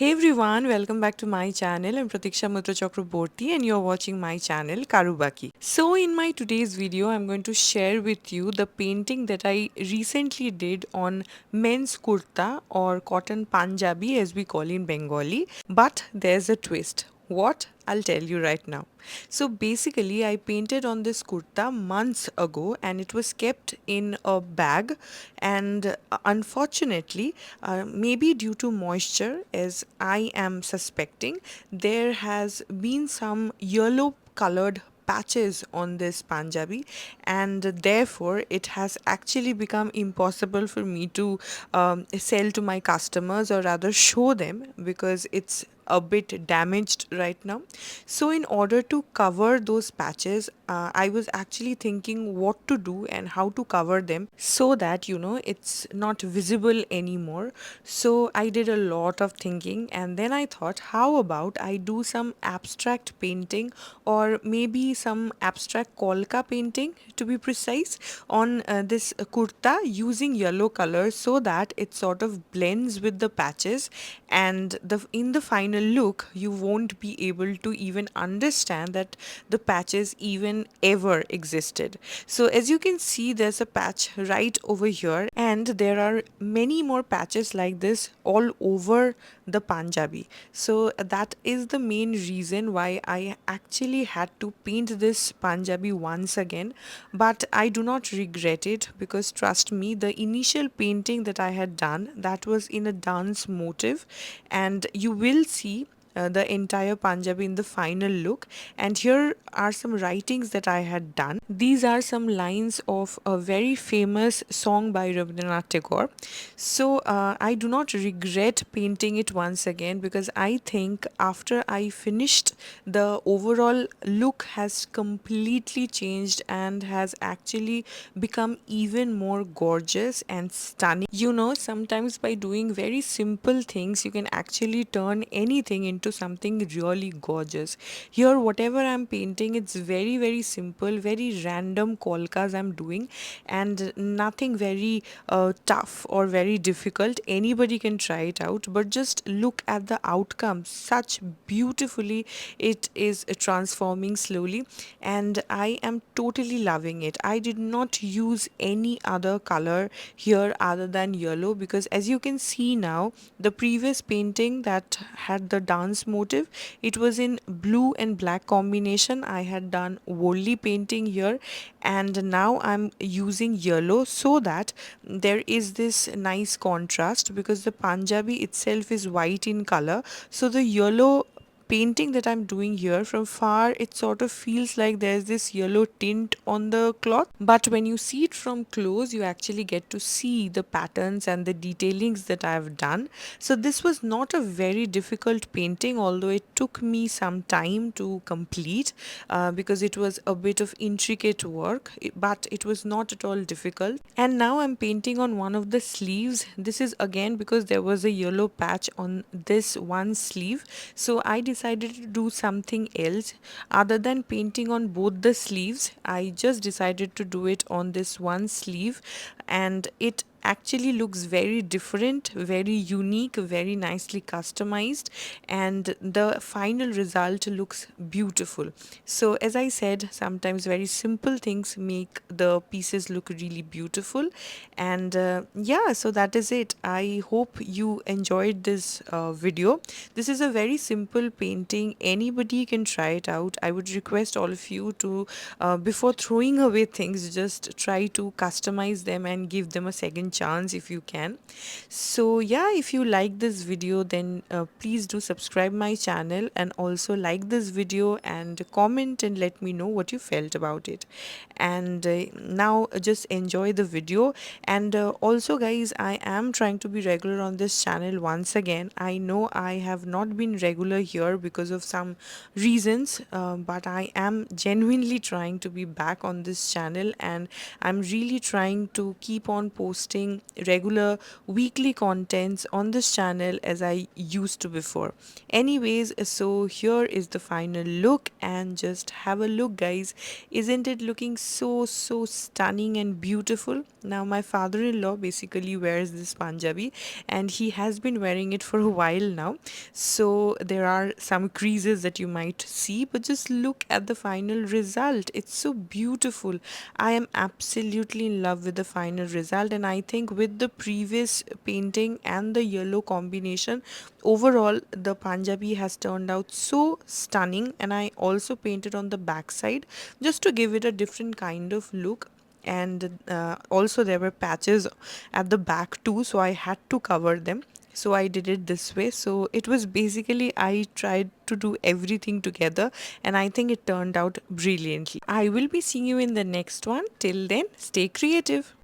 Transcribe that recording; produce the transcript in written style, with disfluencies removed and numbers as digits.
Hey everyone, welcome back to my channel. I'm Pratiksha Mitra Chakraborty and you're watching my channel Karubaki. So in my today's video, I'm going to share with you the painting that I recently did on men's kurta or cotton Panjabi as we call in Bengali. But there's a twist. What? I'll tell you right now. So basically, I painted on this kurta months ago and it was kept in a bag. And unfortunately, maybe due to moisture, as I am suspecting, there has been some yellow colored patches on this Panjabi, and therefore it has actually become impossible for me to sell to my customers or rather show them because it's a bit damaged right now. So in order to cover those patches, I was actually thinking what to do and how to cover them so that it's not visible anymore. So I did a lot of thinking and then I thought, how about I do some abstract painting or maybe some abstract kolka painting to be precise on this kurta using yellow color so that it sort of blends with the patches, and in the final look you won't be able to even understand that the patches even ever existed. So as you can see, there's a patch right over here and there are many more patches like this all over the Panjabi. So that is the main reason why I actually had to paint this Panjabi once again, but I do not regret it because trust me, the initial painting that I had done, that was in a dance motive, and you will see the entire Punjabi in the final look. And here are some writings that I had done. These are some lines of a very famous song by Rabindranath Tagore. So I do not regret painting it once again because I think after I finished, the overall look has completely changed and has actually become even more gorgeous and stunning. Sometimes by doing very simple things, you can actually turn anything into something really gorgeous. Here, whatever I'm painting, it's very, very simple, very random kolkas I'm doing, and nothing very tough or very difficult. Anybody can try it out, but just look at the outcome. Such beautifully it is transforming slowly, and I am totally loving it. I did not use any other color here other than yellow because as you can see now, the previous painting that had the dance motive, it was in blue and black combination. I had done Woli painting here, and now I'm using yellow so that there is this nice contrast because the Punjabi itself is white in color. So the yellow painting that I'm doing here, from far it sort of feels like there's this yellow tint on the cloth, but when you see it from close you actually get to see the patterns and the detailings that I've done. So this was not a very difficult painting, although it took me some time to complete because it was a bit of intricate work, but it was not at all difficult. And now I'm painting on one of the sleeves. This is again because there was a yellow patch on this one sleeve, so I decided to do something else other than painting on both the sleeves. I just decided to do it on this one sleeve, and it actually looks very different, very unique, very nicely customized, and the final result looks beautiful. So as I said, sometimes very simple things make the pieces look really beautiful. And yeah, so that is it. I hope you enjoyed this video. This is a very simple painting, anybody can try it out. I would request all of you to before throwing away things, just try to customize them and give them a second chance if you can. So yeah, if you like this video, then please do subscribe my channel and also like this video and comment and let me know what you felt about it. And now just enjoy the video. And also guys, I am trying to be regular on this channel once again. I know I have not been regular here because of some reasons, but I am genuinely trying to be back on this channel, and I'm really trying to keep on posting uploading regular weekly contents on this channel as I used to before. Anyways, so here is the final look, and just have a look, guys. Isn't it looking so stunning and beautiful? Now my father-in-law basically wears this Panjabi, and he has been wearing it for a while now, so there are some creases that you might see, but just look at the final result. It's so beautiful. I am absolutely in love with the final result, and I think with the previous painting and the yellow combination, overall the Panjabi has turned out so stunning. And I also painted on the back side just to give it a different kind of look, and also there were patches at the back too, so I had to cover them, so I did it this way. So it was basically, I tried to do everything together, and I think it turned out brilliantly. I will be seeing you in the next one. Till then, stay creative.